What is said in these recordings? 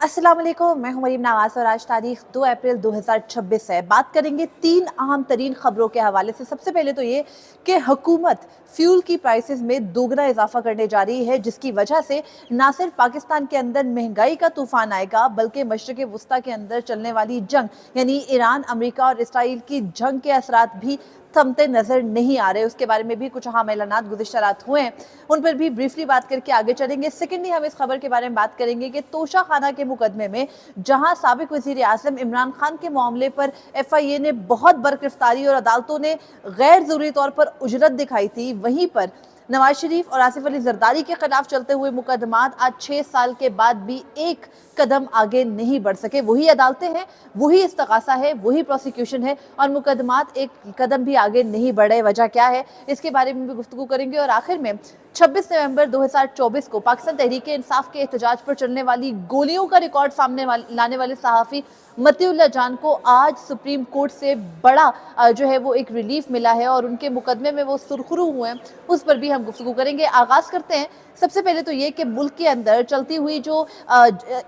अस्सलाम वालेकुम, मैं हूं मरीम नवाज और आज तारीख 2 अप्रैल 2026 है। बात करेंगे 3 अहम तरीन खबरों के हवाले से। सबसे पहले तो ये कि हुकूमत फ्यूल की प्राइसेस में दोगुना इजाफा करने जा रही है, जिसकी वजह से ना सिर्फ पाकिस्तान के अंदर महंगाई का तूफान आएगा, बल्कि मशरिक़ वुस्ता के अंदर चलने वाली जंग यानी ईरान, अमेरिका और इसराइल की जंग के असरात भी थमते नजर नहीं आ रहे। उसके बारे में भी कुछ अहम ऐलानात गुज़िश्ता रात हुए हैं, उन पर भी ब्रीफली बात करके आगे चलेंगे। सेकेंडली हम इस खबर के बारे में बात करेंगे कि तोशा खाना के मुकदमे में जहां साबिक वज़ीर आज़म इमरान खान के मामले पर FIA ने बहुत बरगिरफ्तारी और अदालतों ने गैर ज़रूरी तौर पर उजरत दिखाई थी, वहीं पर नवाज शरीफ और आसिफ अली जरदारी के खिलाफ चलते हुए मुकदमात आज 6 साल के बाद भी एक कदम आगे नहीं बढ़ सके। वही अदालतें हैं, वही इस्तगासा है, वही प्रोसिक्यूशन है और मुकदमात एक कदम भी आगे नहीं बढ़े। वजह क्या है, इसके बारे में भी गुफ्तगू करेंगे। और आखिर में 26 नवंबर 2024 को पाकिस्तान तहरीक इंसाफ के एहतजाज पर चलने वाली गोलियों का रिकॉर्ड सामने लाने वाले सहाफ़ी मतीउल्लाह जान को आज सुप्रीम कोर्ट से बड़ा जो है वो एक रिलीफ मिला है और उनके मुकदमे में वो सुरखरू हुए हैं, उस पर भी हम गुफ्तगू करेंगे। आगाज़ करते हैं सबसे पहले तो ये कि मुल्क के अंदर चलती हुई जो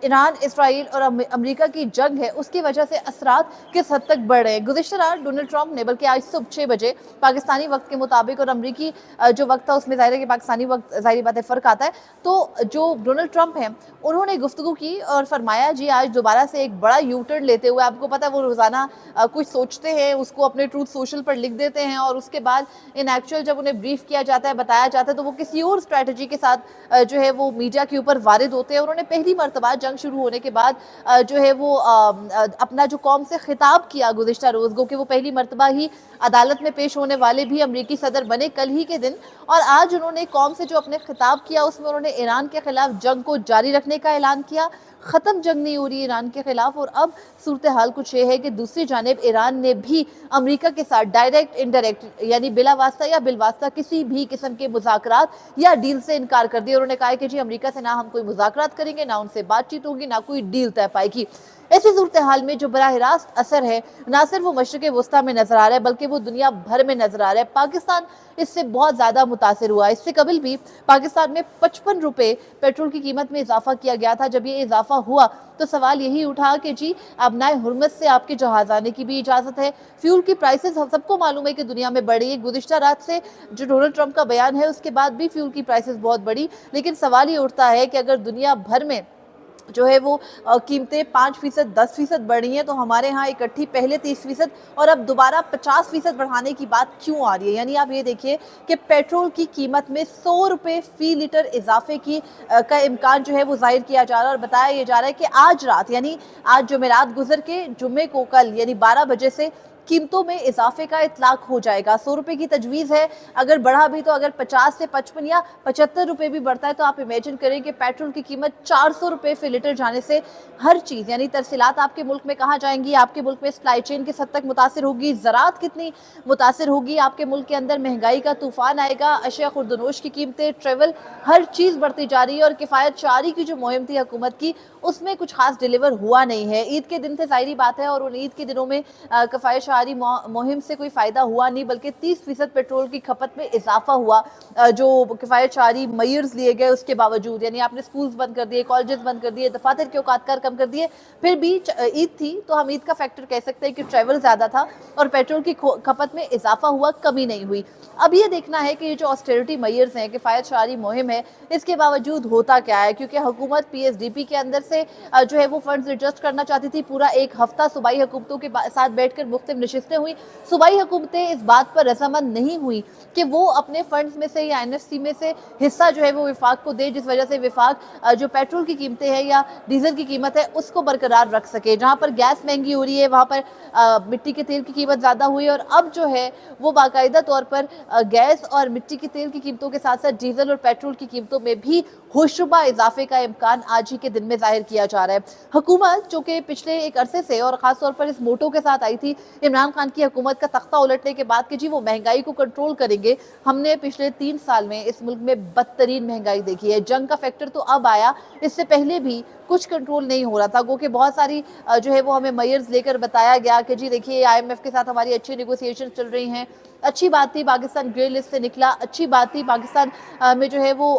ईरान, इसराइल और अमेरिका की जंग है, उसकी वजह से असरात किस हद तक बढ़ रहे हैं। गुज़िश्ता रात डोनाल्ड ट्रंप ने, बल्कि आज सुबह 6 बजे पाकिस्तानी वक्त के मुताबिक और अमरीकी जो वक्त था उसमें ज़ाहिर है कि पाकिस्तानी वक्त ज़ाहिर बात है फ़र्क आता है, तो जो डोनाल्ड ट्रंप हैं उन्होंने गुफ्तगू की और फरमाया जी आज दोबारा से एक बड़ा यू टर्न लेते हुए, आपको पता है वो रोज़ाना कुछ सोचते हैं, उसको अपने ट्रूथ सोशल पर लिख देते हैं और उसके बाद इन एक्चुअल जब उन्हें ब्रीफ किया जाता है, बताया जाता है, तो वो किसी और स्ट्रैटेजी के साथ जो है वो मीडिया के ऊपर वारिद होते हैं। उन्होंने पहली मरतबा जंग शुरू होने के बाद जो है वो अपना जो कौम से खिताब किया गुज़िश्ता रोज़, गो कि वो पहली मरतबा ही अदालत में पेश होने वाले भी अमरीकी सदर बने कल ही के दिन। और आज उन्होंने कौम से जो अपने खिताब किया उसमें उन्होंने ईरान के खिलाफ जंग को जारी रखने का ऐलान किया। ख़त्म जंग नहीं हो रही ईरान के खिलाफ और अब सूरत हाल कुछ ये है कि दूसरी जानिब ईरान ने भी अमेरिका के साथ डायरेक्ट इनडायरेक्ट यानी बिला वास्ता या बिलवास्ता किसी भी किस्म के मुज़ाकरात या डील से इनकार कर दिया। उन्होंने कहा है कि जी अमेरिका से ना हम कोई मुज़ाकरात करेंगे, ना उनसे बातचीत होगी, ना कोई डील तय पाएगी। ऐसी सूरत हाल में जो बराह रास्त असर है ना सिर्फ वो मशरिक़ वुस्ता में नजर आ रहा है, बल्कि वो दुनिया भर में नजर आ रहा है। पाकिस्तान इससे बहुत ज़्यादा मुतासिर हुआ। इससे कबल भी पाकिस्तान में 55 रुपये पेट्रोल की कीमत में इजाफा किया गया था। जब ये इजाफा हुआ तो सवाल यही उठा कि जी अबनाए हुर्मत से आपके जहाज़ आने की भी इजाज़त है। फ्यूल की प्राइसेस हम सबको मालूम है कि दुनिया में बढ़ी है। गुज़िश्ता रात से जो डोनाल्ड ट्रंप का बयान है उसके बाद भी फ्यूल की प्राइसेस बहुत बढ़ी, लेकिन सवाल ये उठता है कि अगर दुनिया भर में जो है वो कीमतें 5%, 10% बढ़ी हैं, तो हमारे यहाँ इकट्ठी पहले 30% और अब दोबारा 50% बढ़ाने की बात क्यों आ रही है। यानी आप ये देखिए कि पेट्रोल की कीमत में 100 रुपये फी लीटर इजाफे की का इम्कान जो है वो जाहिर किया जा रहा है और बताया ये जा रहा है कि आज रात यानी आज जुमेरात गुजर के जुम्मे को कल यानी 12 बजे से कीमतों में इजाफे का इतलाक हो जाएगा। 100 रुपये की तजवीज़ है, अगर बढ़ा भी तो अगर 50 से 55 या 75 रुपये भी बढ़ता है तो आप इमेजिन करें कि पेट्रोल की कीमत 400 रुपये फी लीटर जाने से हर चीज़ यानी तरसीलात आपके मुल्क में कहाँ जाएंगी, आपके मुल्क में सप्लाई चेन किस हद तक मुतासिर होगी, ज़राअत कितनी मुतासिर होगी, आपके मुल्क के अंदर महंगाई का तूफान आएगा, अशिया खुर्दनोश की कीमतें, ट्रेवल, हर चीज़ बढ़ती जा रही है। और किफ़ायत शारी की जो मुहिम थी हुकूमत की उसमें कुछ खास डिलीवर हुआ नहीं है। ईद के दिन थे ज़ाहिरी बात है और उन ईद के दिनों में किफ़ायत शारी मुहिम से कोई फ़ायदा हुआ नहीं, बल्कि 30% पेट्रोल की खपत में इजाफा हुआ। जो किफ़ायत शारी मेयर्स लिए गए उसके बावजूद, यानी आपने स्कूल्स बंद कर दिए, कॉलेजेस बंद कर दिए, दफातर के औकात कम कर दिए, फिर भी ईद थी तो हम ईद का फैक्टर कह सकते हैं कि ट्रैवल ज़्यादा था और पेट्रोल की खपत में इजाफा हुआ, कमी नहीं हुई। अब ये देखना है कि ये जो ऑस्टेरिटी मेयर्स हैं, किफ़ायत शारी मुहिम है, इसके बावजूद होता क्या है, क्योंकि हुकूमत PSDP के अंदर से जो है वो फंड्स एडजस्ट करना चाहती थी। पूरा एक हफ्ता सूबाई हुकूमतों के साथ बैठकर मुख्तलिफ नशिस्तें हुई। सूबाई हुकूमतें इस बात पर रजामंद नहीं हुई कि वो अपने फंड्स में से या NFC में से हिस्सा जो है वो विफाक को दे, जिस वजह से विफाक जो पेट्रोल की कीमतें हैं या डीजल की कीमत है उसको बरकरार रख सके। जहाँ पर गैस महंगी हो रही है वहाँ पर मिट्टी के तेल की कीमत ज़्यादा हुई और अब जो है वो बाकायदा तौर पर गैस और मिट्टी के तेल की कीमतों के साथ साथ डीजल और पेट्रोल की कीमतों में भी होशरुबा इजाफे का इम्कान आज ही के दिन में जाहिर किया जा रहा है। हुकूमत जो कि पिछले एक अरसे से और ख़ासतौर पर इस मोटो के साथ आई थी इमरान खान की हुकूमत का तख्ता उलटने के बाद कि जी वो महंगाई को कंट्रोल करेंगे। हमने पिछले 3 साल में इस मुल्क में बदतरीन महंगाई देखी है। जंग का फैक्टर तो अब आया, इससे पहले भी कुछ कंट्रोल नहीं हो रहा था। गो कि बहुत सारी जो है वो हमें मेयर्स लेकर बताया गया कि जी देखिए IMF के साथ हमारी अच्छी नेगोशिएशन चल रही हैं, अच्छी बात थी पाकिस्तान ग्रे लिस्ट से निकला, अच्छी बात थी पाकिस्तान में जो है वो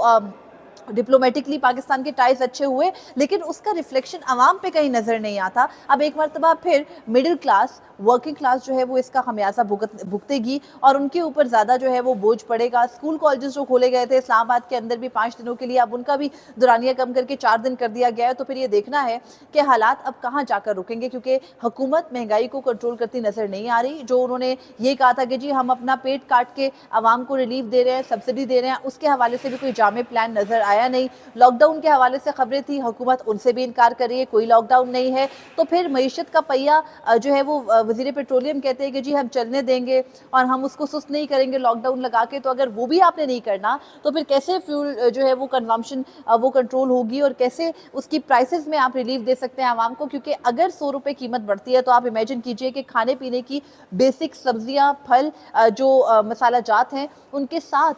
डिप्लोमेटिकली पाकिस्तान के टाइज अच्छे हुए, लेकिन उसका रिफ्लेक्शन आवाम पे कहीं नज़र नहीं आता। अब एक मरतबा फिर मिडिल क्लास, वर्किंग क्लास जो है वो इसका खमियाजा भुगतेगी और उनके ऊपर ज़्यादा जो है वो बोझ पड़ेगा। स्कूल कॉलेजेस जो खोले गए थे इस्लामाबाद के अंदर भी 5 दिनों के लिए, अब उनका भी दुरानिया कम करके 4 दिन कर दिया गया है। तो फिर ये देखना है कि हालात अब कहाँ जाकर रुकेंगे, क्योंकि हुकूमत महंगाई को कंट्रोल करती नज़र नहीं आ रही। जो उन्होंने ये कहा था कि जी हम अपना पेट काट के आवाम को रिलीफ दे रहे हैं, सब्सिडी दे रहे हैं, उसके हवाले से भी कोई जामे प्लान नज़र आया नहीं। लॉकडाउन के हवाले से खबरें थी, हुकूमत उनसे भी इनकार कर रही है, कोई लॉकडाउन नहीं है। तो फिर मईशत का पहिया जो है वो वज़ीर पेट्रोलियम कहते हैं कि जी हम चलने देंगे और हम उसको सुस्त नहीं करेंगे लॉकडाउन लगा के। तो अगर वो भी आपने नहीं करना तो फिर कैसे फ्यूल जो है वो कंजम्पशन वो कंट्रोल होगी और कैसे उसकी प्राइसेस में आप रिलीफ दे सकते हैं आवाम को। क्योंकि अगर 100 रुपये कीमत बढ़ती है तो आप इमेजिन कीजिए कि खाने पीने की बेसिक सब्जियां, फल, जो मसाला जात हैं, उनके साथ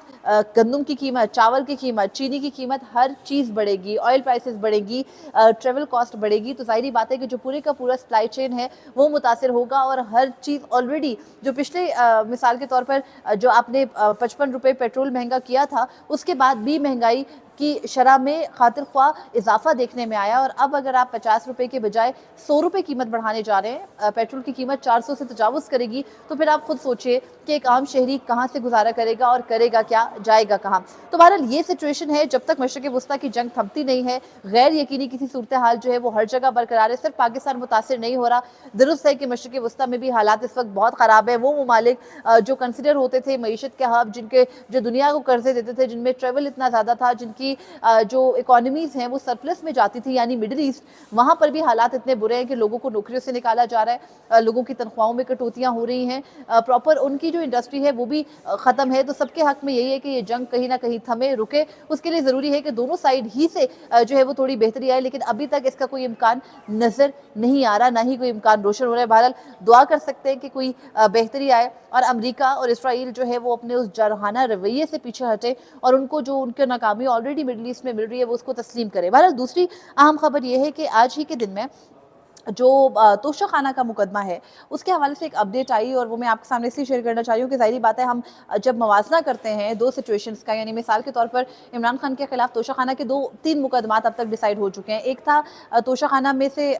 गंदम की कीमत, चावल की कीमत, चीनी की कीमत, हर चीज़ बढ़ेगी, ऑयल प्राइसेस बढ़ेगी, ट्रेवल कॉस्ट बढ़ेगी। तो ज़ाहिर बात है कि जो पूरे का पूरा सप्लाई चेन है वो मुतासिर होगा और हर चीज़ ऑलरेडी जो पिछले मिसाल के तौर पर जो आपने 55 रुपये पेट्रोल महंगा किया था, उसके बाद भी महंगाई की शरह में खातिर ख्वाह इजाफा देखने में आया। और अब अगर आप 50 रुपये के बजाय 100 रुपये कीमत बढ़ाने जा रहे हैं, पेट्रोल की कीमत 400 से तजावुज़ करेगी, तो फिर आप खुद सोचिए कि एक आम शहरी कहाँ से गुजारा करेगा और करेगा क्या, जाएगा कहाँ। तो बहरहाल ये सिचुएशन है, जब तक मशरक़ वस्ता की जंग थमती नहीं है, गैर यकीनी किसी सूरत हाल जो है वो हर जगह बरकरार है। सिर्फ पाकिस्तान मुतासिर नहीं हो रहा। दुरुस्त है कि मशरक़ वस्ता में भी हालात इस वक्त बहुत ख़राब है। वो ममालिक जो कंसिडर होते थे मईशत के हब, जिनके जो दुनिया को कर्जे देते थे, जिनमें ट्रेवल इतना ज़्यादा था, जिनकी जो इकोनॉमीज़ हैं वो सरप्लस में जाती थी, यानी मिडिल ईस्ट, वहाँ पर भी हालात इतने बुरे हैं कि लोगों को नौकरियों से निकाला जा रहा है, लोगों की तनख्वाहों में कटौतियाँ हो रही हैं, प्रॉपर उनकी जो इंडस्ट्री है वो भी ख़त्म है। तो सबके हक़ में यही है कि ये जंग कहीं ना कहीं थमे, रुके। उसके लिए ज़रूरी है कि दोनों साइड ही से जो है वो थोड़ी बेहतरी आए, लेकिन अभी तक इसका कोई इम्कान नज़र नहीं आ रहा, ना ही कोई इम्कान रोशन हो रहा है। बहरहाल दुआ कर सकते हैं कि कोई बेहतरी आए और अमरीका और इसराइल जो है वो अपने उस जारहाना रवैये से पीछे हटे और उनको जो उनके नाकामी ऑलरेडी मिडल ईस्ट में मिल रही है वो उसको तस्लीम करे। बहरहाल दूसरी अहम खबर ये है कि आज ही के दिन में जो तोशाखाना का मुकदमा है उसके हवाले से एक अपडेट आई और वो मैं आपके सामने इसलिए शेयर करना चाही हूँ कि ज़ाहिर बात है हम जब मवाजना करते हैं दो सिचुएशंस का, यानी मिसाल के तौर पर इमरान खान के खिलाफ तोशाखाना के 2-3 मुकदमात अब तक डिसाइड हो चुके हैं। एक था तोशाखाना में से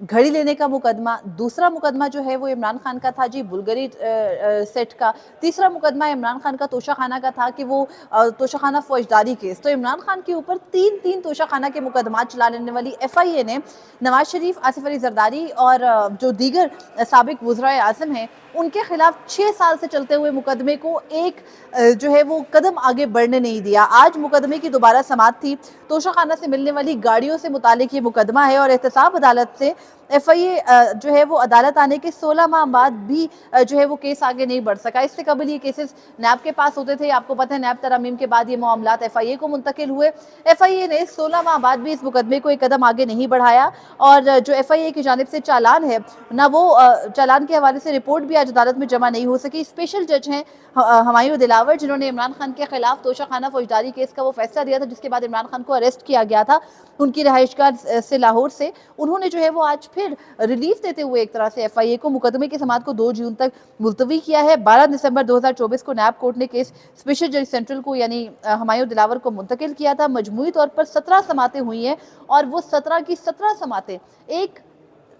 घड़ी लेने का मुकदमा, दूसरा मुकदमा जो है वो इमरान खान का था जी बुल्गरी सेट का, तीसरा मुकदमा इमरान खान का तोशाखाना का था कि वो तोशाखाना फौजदारी केस। तो इमरान खान के ऊपर 3-3 तोशाखाना के मुकदमात चला लेने वाली FIA ने नवाज शरीफ, आसिफ अली जरदारी और जो दीगर साबिक वज़राए आज़म हैं उनके खिलाफ 6 साल से चलते हुए मुकदमे को एक जो है वो कदम आगे बढ़ने नहीं दिया। आज मुकदमे की दोबारा समाअत थी। तोशाखाना से मिलने वाली गाड़ियों से मुतालिक ये मुकदमा है और एहतसाब अदालत से FIA जो है वो अदालत आने के 16 माह बाद भी जो है वो केस आगे नहीं बढ़ सका। इससे कबल ये केसेस नैब के पास होते थे, आपको पता है नैब तरमीम के बाद ये मामलात FIA को मुंतकिल हुए। FIA ने 16 माह बाद भी इस मुकदमे को एक कदम आगे नहीं बढ़ाया और जो FIA की जानिब से चालान है ना, वो चालान के हवाले से रिपोर्ट भी आज अदालत में जमा नहीं हो सकी। स्पेशल जज हैं हुमायूं दिलावर, जिन्होंने इमरान खान के खिलाफ तोशाखाना फौजदारी केस का वो फैसला दिया था जिसके बाद इमरान खान को अरेस्ट किया गया था उनकी रहायशगाह से लाहौर से। उन्होंने जो है वो आज फिर रिलीफ देते हुए एक तरह से FIA को मुकदमे की समाअत को 2 जून तक मुलतवी किया है। 12 दिसंबर 2024 को नैब कोर्ट ने केस स्पेशल जज सेंट्रल को यानी हुमायूं दिलावर को मुंतकिल किया था। मजमूई तौर पर 17 समातें हुई हैं और वो 17 की 17 समातें एक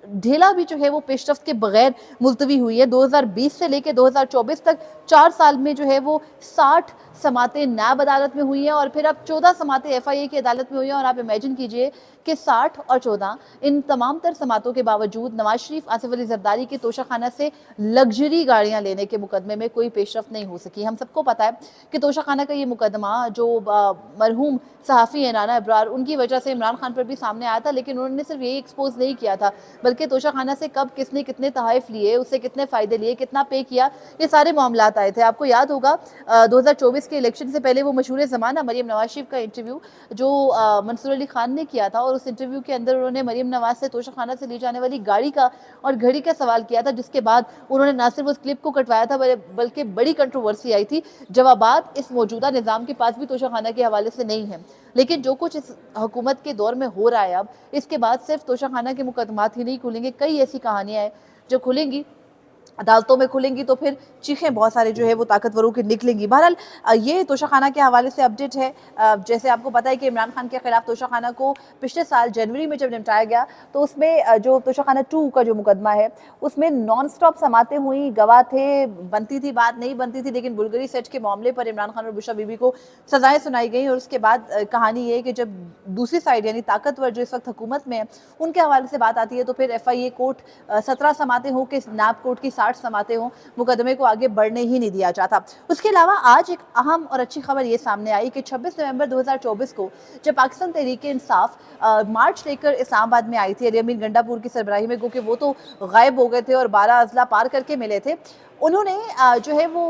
ढेला भी जो है वो पेशरफ्त के बगैर मुलतवी हुई है। 2020 से लेकर 2024 तक 4 साल में जो है वो 60 समातें नैब अदालत में हुई हैं और फिर अब 14 समातें FIA की अदालत में हुई हैं। और आप इमेजिन कीजिए कि 60 और 14 इन तमाम तर समातों के बावजूद नवाज शरीफ, आसिफ अली जरदारी के तोशाखाना से लग्जरी गाड़ियां लेने के मुकदमे में कोई पेशरफ्त नहीं हो सकी। हम सबको पता है कि तोशाखाना का ये मुकदमा जो मरहूम सहाफ़ी है राना अबरार, उनकी वजह से इमरान खान पर भी सामने आया था, लेकिन उन्होंने सिर्फ यही एक्सपोज नहीं किया था बल्कि तोशाखाना से कब किसने कितने तहाइफ लिए, उससे कितने फ़ायदे लिए, कितना पे किया, ये सारे मामलात आए थे। आपको याद होगा 2024 के इलेक्शन से पहले वो मशहूर ज़माना मरीम नवाज शरीफ का इंटरव्यू जो मंसूर अली खान ने किया था और उस इंटरव्यू के अंदर उन्होंने मरीम नवाज से तोशाखाना से ली जाने वाली गाड़ी का और घड़ी का सवाल किया था, जिसके बाद उन्होंने ना सिर्फ उस क्लिप को कटवाया था बल्कि बड़ी कंट्रोवर्सी आई थी। जवाबात इस मौजूदा निज़ाम के पास भी तोशाखाना के हवाले से नहीं है, लेकिन जो कुछ इस हुकूमत के दौर में हो रहा है अब, इसके बाद सिर्फ तोशाखाना के मुकदमात ही नहीं खुलेंगे, कई ऐसी कहानियाँ हैं जो खुलेंगी अदालतों में खुलेंगी तो फिर चीखें बहुत सारे जो है वो ताकतवरों की निकलेंगी। बहरहाल ये तोशाखाना के हवाले से अपडेट है। जैसे आपको पता है कि इमरान खान के खिलाफ तोशाखाना को पिछले साल जनवरी में जब निपटाया गया तो उसमें जो तोशाखाना 2 का जो मुकदमा है उसमें नॉन स्टॉप समातें हुई, गवाह थे, बनती थी बात, नहीं बनती थी, लेकिन बुल्गरी सेट के मामले पर इमरान खान और बुशरा बीबी को सजाएं सुनाई गई। और उसके बाद कहानी ये है कि जब दूसरी साइड यानी ताकतवर जो इस वक्त हुकूमत में है उनके हवाले से बात आती है तो फिर FIA कोर्ट 17 समातें हों कि नैब कोर्ट की 60 समातें हों, मुकदमे को आगे बढ़ने ही नहीं दिया जाता। उसके अलावा आज एक अहम और अच्छी खबर ये सामने आई कि 26 नवंबर 2024 को जब पाकिस्तान तहरीक-ए-इंसाफ मार्च लेकर इस्लामाबाद में आई थी अली अमीन गंडापुर की सरबराही में, क्योंकि वो तो गायब हो गए थे और 12 अजला पार करके मिले थे। उन्होंने जो है वो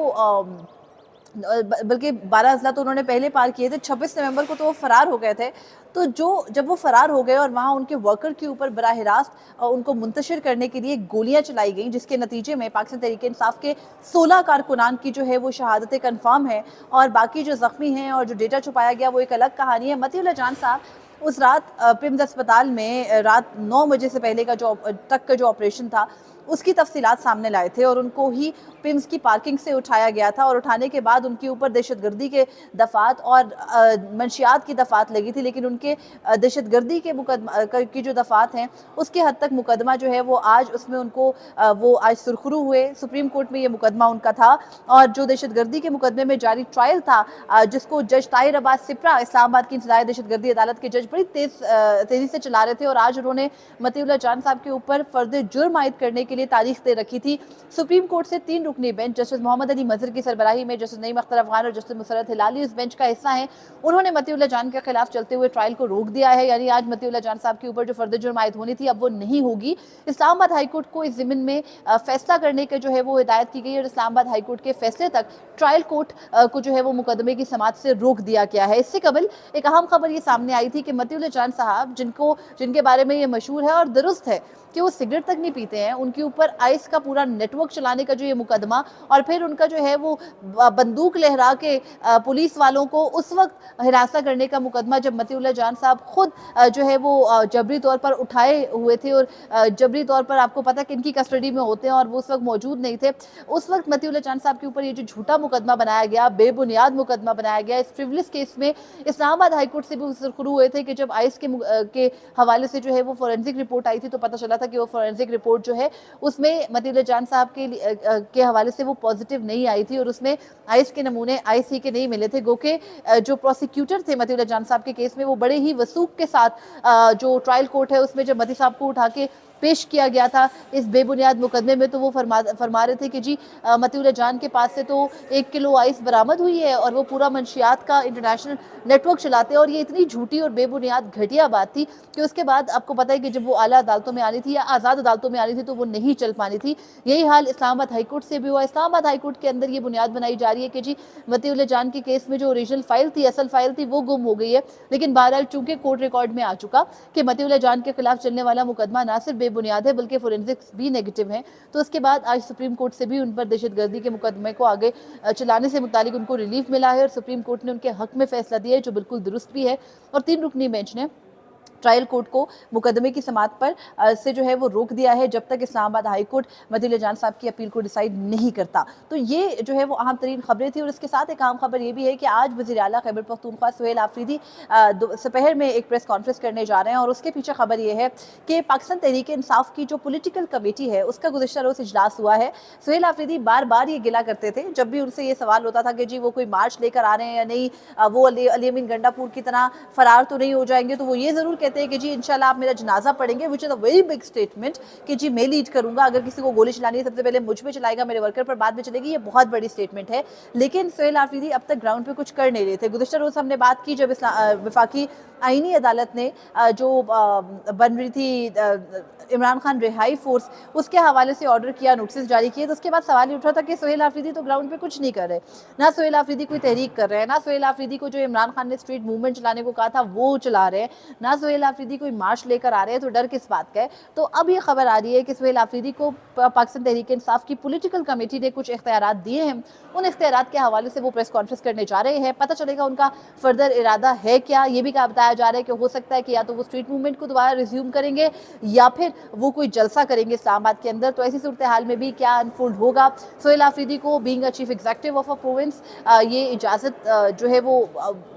बल्कि 12 अजला तो उन्होंने पहले पार किए थे, 26 नवंबर को तो वो फरार हो गए थे। तो जब वो फरार हो गए और वहाँ उनके वर्कर के ऊपर बराह रास्त उनको मुंतशिर करने के लिए गोलियां चलाई गईं, जिसके नतीजे में पाकिस्तान तहरीक-ए-इंसाफ के 16 कारकुनान की जो है वो शहादतें कन्फर्म है और बाकी जो जख्मी हैं और जो डेटा छुपाया गया वो एक अलग कहानी है। मतीउल्लाह जान साहब उस रात पिम्स अस्पताल में रात 9 बजे से पहले का जो ऑपरेशन था उसकी तफसीलात सामने लाए थे और उनको ही पिम्स की पार्किंग से उठाया गया था और उठाने के बाद उनके ऊपर दहशतगर्दी के दफात और मंशियात की दफात लगी थी, लेकिन उनके दहशतगर्दी के मुकदमा की जो दफात हैं उसके हद तक मुकदमा जो है वो आज उसमें उनको वो आज सुरखरू हुए। सुप्रीम कोर्ट में ये मुकदमा उनका था और जो दहशतगर्दी के मुकदमे में जारी ट्रायल था जिसको जज ताहिर अब्बास सिप्रा इस्लामाबाद की इंतज़ामी दहशतगर्दी अदालत के जज बड़ी तेज़ी से चला रहे थे और आज उन्होंने मतीउल्लाह जान साहब के ऊपर फर्द जुर्म आयद करने के लिए तारीख दे रखी थी। सुप्रीम कोर्ट से 3 रुकनी बेंच जस्टिस मोहम्मद अली मजहर की सरबराही में जस्टिस नईम अख्तर अफगान और जस्टिस मुसरत हिलाली इस बेंच का हिस्सा हैं। उन्होंने मतीउल्लाह जान के खिलाफ चलते हुए ट्रायल को रोक दिया है, यानी आज मतीउल्लाह जान साहब के ऊपर जो फर्द जुर्म आयद होनी थी अब वो नहीं होगी। इस्लामाबाद हाईकोर्ट को इस ज़िम्न में फैसला करने के जो है वो हिदायत की गई और इस्लामाबाद हाईकोर्ट के फैसले तक ट्रायल कोर्ट को जो है वो मुकदमे की समात से रोक दिया गया है। इससे कबल एक अहम खबर ये सामने आई थी कि मतीउल्लाह जान साहब जिनके बारे में ये मशहूर है और दुरुस्त है कि वो सिगरेट तक नहीं पीते हैं, उनके ऊपर आइस का पूरा नेटवर्क चलाने का जो ये मुकदमा और फिर उनका जो है वो बंदूक लहरा के पुलिस वालों को उस वक्त हिरासा करने का मुकदमा जब मतीउल्लाह जान साहब खुद जो है वो जबरी तौर पर उठाए हुए थे और जबरी तौर पर आपको पता कि इनकी कस्टडी में होते हैं और वो उस वक्त मौजूद नहीं थे। उस वक्त मतीउल्लाह जान साहब के ऊपर ये जो झूठा मुकदमा बनाया गया, बेबुनियाद मुकदमा बनाया गया, इस फ्रिवलेस केस में इस्लामाबाद हाईकोर्ट से भी सुरखरू हुए थे कि जब आइस के हवाले से जो है वो फॉरेंसिक रिपोर्ट आई थी तो पता चला था कि वो फॉरेंसिक रिपोर्ट जो है उसमें मतीउल्लाह जान साहब के हवाले से वो पॉजिटिव नहीं आई थी और उसमें आइस के नमूने आइस ही के नहीं मिले थे। गोके जो प्रोसिक्यूटर थे मतीउल्लाह जान साहब के केस में वो बड़े ही वसूख के साथ जो ट्रायल कोर्ट है उसमें जब मती साहब को उठा के पेश किया गया था इस बेबुनियाद मुकदमे में तो वो फरमा रहे थे कि जी मतीउल्लाह जान के पास से तो 1 किलो आइस बरामद हुई है और वो पूरा मंशियात का इंटरनेशनल नेटवर्क चलाते हैं और ये इतनी झूठी और बेबुनियाद घटिया बात थी कि उसके बाद आपको पता है कि जब वो आला अदालतों में आनी थी या आज़ाद अदालतों में आनी थी तो वो नहीं चल पानी थी। यही हाल इस्लामाबाद हाईकोर्ट से भी हुआ। इस्लामाबाद हाईकोर्ट के अंदर ये बुनियाद बनाई जा रही है कि जी मतीउल्लाह जान के केस में जो ओरिजिनल फाइल थी, असल फाइल थी, वो गुम हो गई है, लेकिन बहरहाल चूंकि कोर्ट रिकॉर्ड में आ चुका कि मतीउल्लाह जान के खिलाफ चलने वाला मुकदमा ना सिर्फ बेबुनियाद है बल्कि फोरेंसिक्स भी नेगेटिव हैं, तो उसके बाद आज सुप्रीम कोर्ट से भी उन पर दहशतगर्दी के मुकदमे को आगे चलाने से मुतालिक उनको रिलीफ मिला है और सुप्रीम कोर्ट ने उनके हक में फैसला दिया है जो बिल्कुल दुरुस्त भी है और 3 रुकनी बेंच ने ट्रायल कोर्ट को मुकदमे की समात पर से जो है वो रोक दिया है जब तक इस्लामाबाद हाई कोर्ट मतीउल्लाह जान साहब की अपील को डिसाइड नहीं करता। तो ये जो है वो अहम तरीन खबरें थी और इसके साथ एक अहम खबर ये भी है कि आज वज़ीर आला खैबर पख्तूनख्वा सुहेल आफरीदी दोपहर में एक प्रेस कॉन्फ्रेंस करने जा रहे हैं और उसके पीछे खबर ये है कि पाकिस्तान तहरीक-ए-इंसाफ की जो पोलिटिकल कमेटी है उसका गुज़िश्ता रोज़ इजलास हुआ है। सुहेल आफरीदी बार बार ये गिला करते थे जब भी उनसे ये सवाल होता था कि जी वो कोई मार्च लेकर आ रहे हैं या नहीं, वो अली अमीन गंडापुर की तरह फरार तो नहीं हो जाएंगे, तो वो ये ज़रूर कहते हैं कि जी इंशाल्लाह आप मेरा जनाजा पढ़ेंगे, which is a very big statement कि जी मैं लीड करूंगा, अगर किसी को गोली चलानी है सबसे पहले मुझ पे चलाएगा, मेरे वर्कर पर बाद में चलेगी, ये बहुत बड़ी स्टेटमेंट है। लेकिन सुहेल आफरीदी अब तक ग्राउंड पे कुछ कर नहीं रहे थे। गुज़िश्ता रोज़ हमने बात की जब वफाकी आईनी अदालत ने जो बन रही थी इमरान खान रिहाई फोर्स उसके हवाले से ऑर्डर किया, नोटिस जारी किए, तो उसके बाद सवाल ये उठा था कि सुहेल आफरीदी तो ग्राउंड पे कुछ नहीं कर रहे, ना सुहेल आफरीदी कोई तहरीक कर रहे हैं, ना सुहेल आफरीदी को जो इमरान खान ने स्ट्रीट मूवमेंट चलाने को कहा था वो चला रहे हैं, ना सुहेल सुहेल आफरीदी कोई मार्च लेकर आ रहे हैं तो डर किस बात का है। तो अब ये खबर आ रही है कि सुहेल आफरीदी को पाकिस्तान तहरीक इंसाफ की पॉलिटिकल कमेटी ने कुछ इख्तियारात दिए हैं, उन इख्तियारात के हवाले से वो प्रेस कॉन्फ्रेंस करने जा रहे हैं। पता चलेगा उनका फर्दर इरादा है क्या। ये भी बताया जा रहा है कि हो सकता है कि या तो वो स्ट्रीट मूवमेंट को दोबारा रिज्यूम करेंगे या फिर वो कोई जलसा करेंगे इस्लामाबाद के अंदर। तो ऐसी सूरत हाल में भी क्या अनफोल्ड होगा। सुहेल आफरीदी को being a chief executive of a province ये इजाज़त जो है वो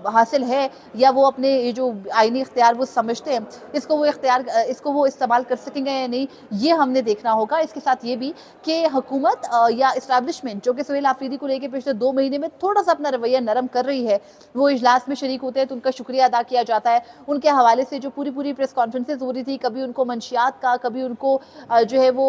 हासिल है या वो अपने ये जो आईनी इख्तियार वो समझते हैं इसको वो इस्तेमाल कर सकेंगे या नहीं, ये हमने देखना होगा। इसके साथ ये भी कि हुकूमत या इस्टेब्लिशमेंट जो कि सुहेल आफरीदी को लेकर पिछले 2 महीने में थोड़ा सा अपना रवैया नरम कर रही है, वो इजलास में शरीक होते हैं तो उनका शुक्रिया अदा किया जाता है। उनके हवाले से जो पूरी प्रेस कॉन्फ्रेंसेज हो रही थी, कभी उनको मंशियात का, कभी उनको जो है वो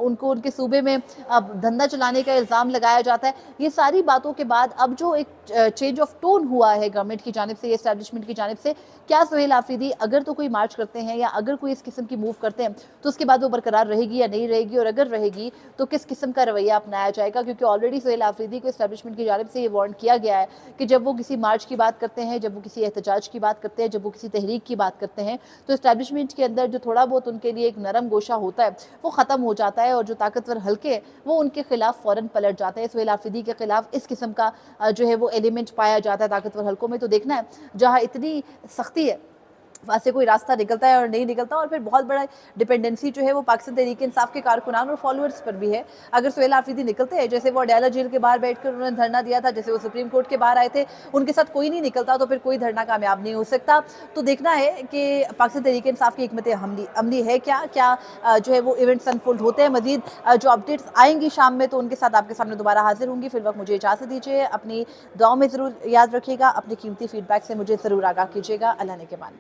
उनको उनके सूबे में धंधा चलाने का इल्ज़ाम लगाया जाता है। ये सारी बातों के बाद अब जो एक चेंज ऑफ टोन हुआ है गवर्नमेंट की जानिब से, एस्टेब्लिशमेंट की जानिब से, क्या सुहेल आफरीदी अगर तो कोई मार्च करते हैं या अगर कोई इस किस्म की मूव करते हैं तो उसके बाद वो बरकरार रहेगी या नहीं रहेगी, और अगर रहेगी तो किस किस्म का रवैया अपनाया जाएगा। क्योंकि ऑलरेडी सुहेल आफरीदी को एस्टेब्लिशमेंट की जानिब से ये वार्न किया गया है कि जब वो किसी मार्च की बात करते हैं, जब वो किसी एहतजाज की बात करते हैं, जब वो किसी तहरीक की बात करते हैं, तो एस्टेब्लिशमेंट के अंदर जो थोड़ा बहुत उनके लिए एक नरम गोशा होता है वो ख़त्म हो जाता है, और जो ताकतवर हल्के वो उनके खिलाफ फ़ौरन पलट जाते हैं। सुहेल आफरीदी के खिलाफ इस किस्म का जो है वो एलिमेंट पाया जाता है ताकतवर हल्कों में। तो देखना है जहाँ इतनी सख्ती है वहाँ से कोई रास्ता निकलता है और नहीं निकलता। और फिर बहुत बड़ा डिपेंडेंसी जो है वो पाकिस्तान तहरीक इंसाफ के कारकुनान और फॉलोअर्स पर भी है। अगर सुहेल आफरीदी निकलते हैं, जैसे वो अडयाला जेल के बाहर बैठकर उन्होंने धरना दिया था, जैसे वो सुप्रीम कोर्ट के बाहर आए थे, उनके साथ कोई नहीं निकलता तो फिर कोई धरना कामयाब नहीं हो सकता। तो देखना है कि पाकिस्तान तहरीक इंसाफ की हिकमत अमली है क्या जो है वो इवेंट्स अनफोल्ड होते हैं। मजीद जो अपडेट्स आएंगी शाम में तो उनके साथ आपके सामने दोबारा हाजिर होंगी। फिर वक्त मुझे इजाज़त दीजिए, अपनी दुआओं में ज़रूर याद रखिएगा, अपनी कीमती फीडबैक से मुझे ज़रूर आगाह कीजिएगा। अल्लाह ने के मान।